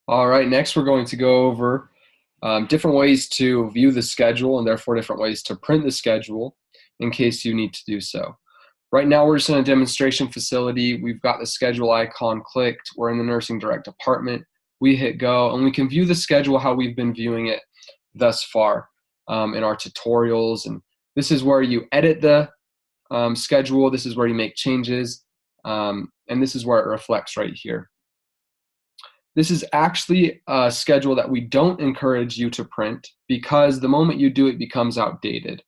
All right, next we're going to go over different ways to view the schedule and therefore different ways to print the schedule in case you need to do so. Right now we're just in a demonstration facility. We've got the schedule icon clicked. We're in the Nursing Direct department. We hit go and we can view the schedule how we've been viewing it thus far in our tutorials. And this is where you edit the schedule. This is where you make changes. And this is where it reflects right here. This is actually a schedule that we don't encourage you to print because the moment you do it becomes outdated.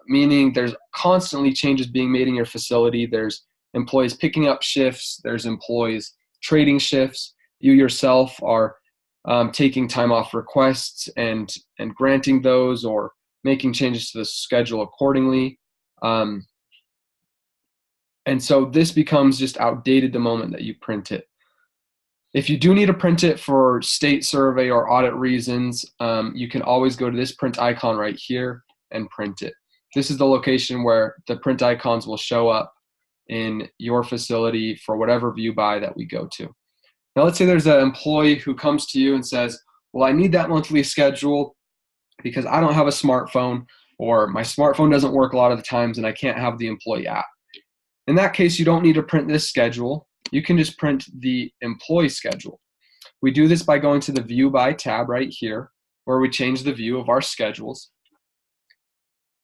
Meaning there's constantly changes being made in your facility. There's employees picking up shifts. There's employees trading shifts. You yourself are taking time off requests and granting those or making changes to the schedule accordingly. And so this becomes just outdated the moment that you print it. If you do need to print it for state survey or audit reasons, you can always go to this print icon right here and print it. This is the location where the print icons will show up in your facility for whatever view by that we go to. Now let's say there's an employee who comes to you and says, well, I need that monthly schedule because I don't have a smartphone or my smartphone doesn't work a lot of the times and I can't have the employee app. In that case, you don't need to print this schedule. You can just print the employee schedule. We do this by going to the View By tab right here, where we change the view of our schedules,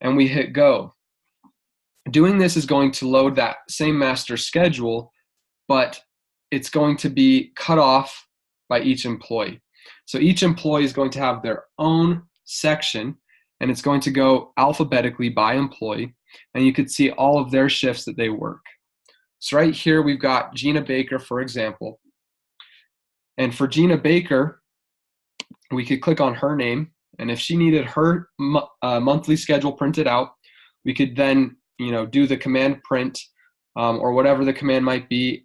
and we hit go. Doing this is going to load that same master schedule, but it's going to be cut off by each employee. So each employee is going to have their own section, and it's going to go alphabetically by employee, and you could see all of their shifts that they work. So right here, we've got Gina Baker, for example. And for Gina Baker, we could click on her name. And if she needed her monthly schedule printed out, we could then do the command print or whatever the command might be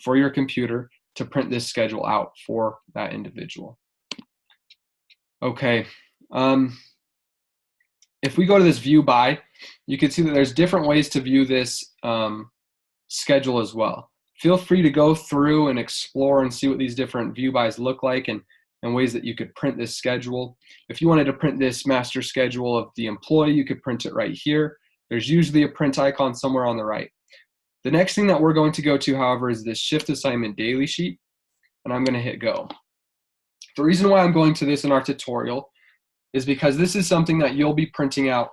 for your computer to print this schedule out for that individual. Okay. If we go to this View By, you can see that there's different ways to view this schedule as well. Feel free to go through and explore and see what these different view bys look like and ways that you could print this schedule. If you wanted to print this master schedule of the employee, you could print it right here. There's usually a print icon somewhere on the right. The next thing that we're going to go to, however, is this shift assignment daily sheet, and I'm going to hit go. The reason why I'm going to this in our tutorial is because this is something that you'll be printing out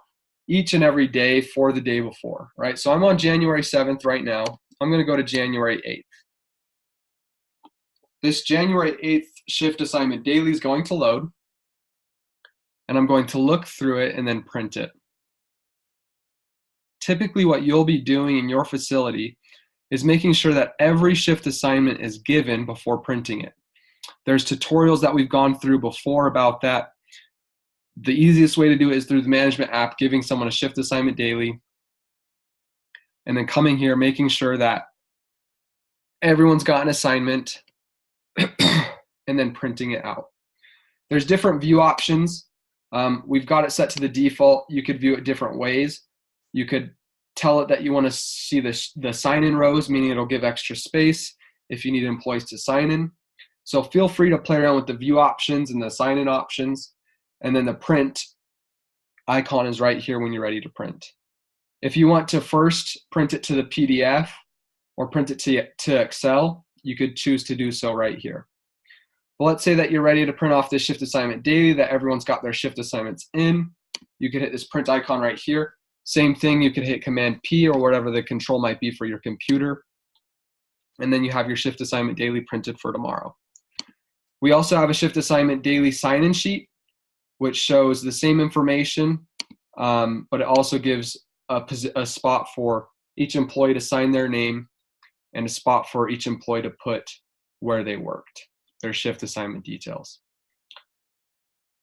each and every day for the day before, right? So I'm on January 7th right now. I'm going to go to January 8th. This January 8th shift assignment daily is going to load, and I'm going to look through it and then print it. Typically what you'll be doing in your facility is making sure that every shift assignment is given before printing it. There's tutorials that we've gone through before about that. The easiest way to do it is through the management app, giving someone a shift assignment daily, and then coming here, making sure that everyone's got an assignment, and then printing it out. There's different view options. We've got it set to the default. You could view it different ways. You could tell it that you want to see the sign-in rows, meaning it'll give extra space if you need employees to sign in. So feel free to play around with the view options and the sign-in options. And then the print icon is right here when you're ready to print. If you want to first print it to the PDF or print it to Excel, you could choose to do so right here. But let's say that you're ready to print off this shift assignment daily, that everyone's got their shift assignments in. You could hit this print icon right here. Same thing, you could hit Command P or whatever the control might be for your computer. And then you have your shift assignment daily printed for tomorrow. We also have a shift assignment daily sign-in sheet, which shows the same information, but it also gives a spot for each employee to sign their name and a spot for each employee to put where they worked, their shift assignment details.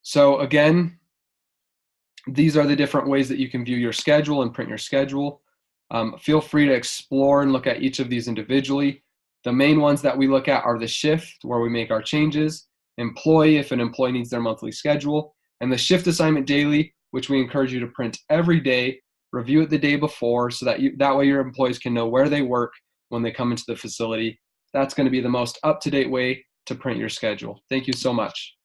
So again, these are the different ways that you can view your schedule and print your schedule. Feel free to explore and look at each of these individually. The main ones that we look at are the shift, where we make our changes, employee, if an employee needs their monthly schedule, and the shift assignment daily, which we encourage you to print every day, review it the day before so that that way your employees can know where they work when they come into the facility. That's going to be the most up-to-date way to print your schedule. Thank you so much.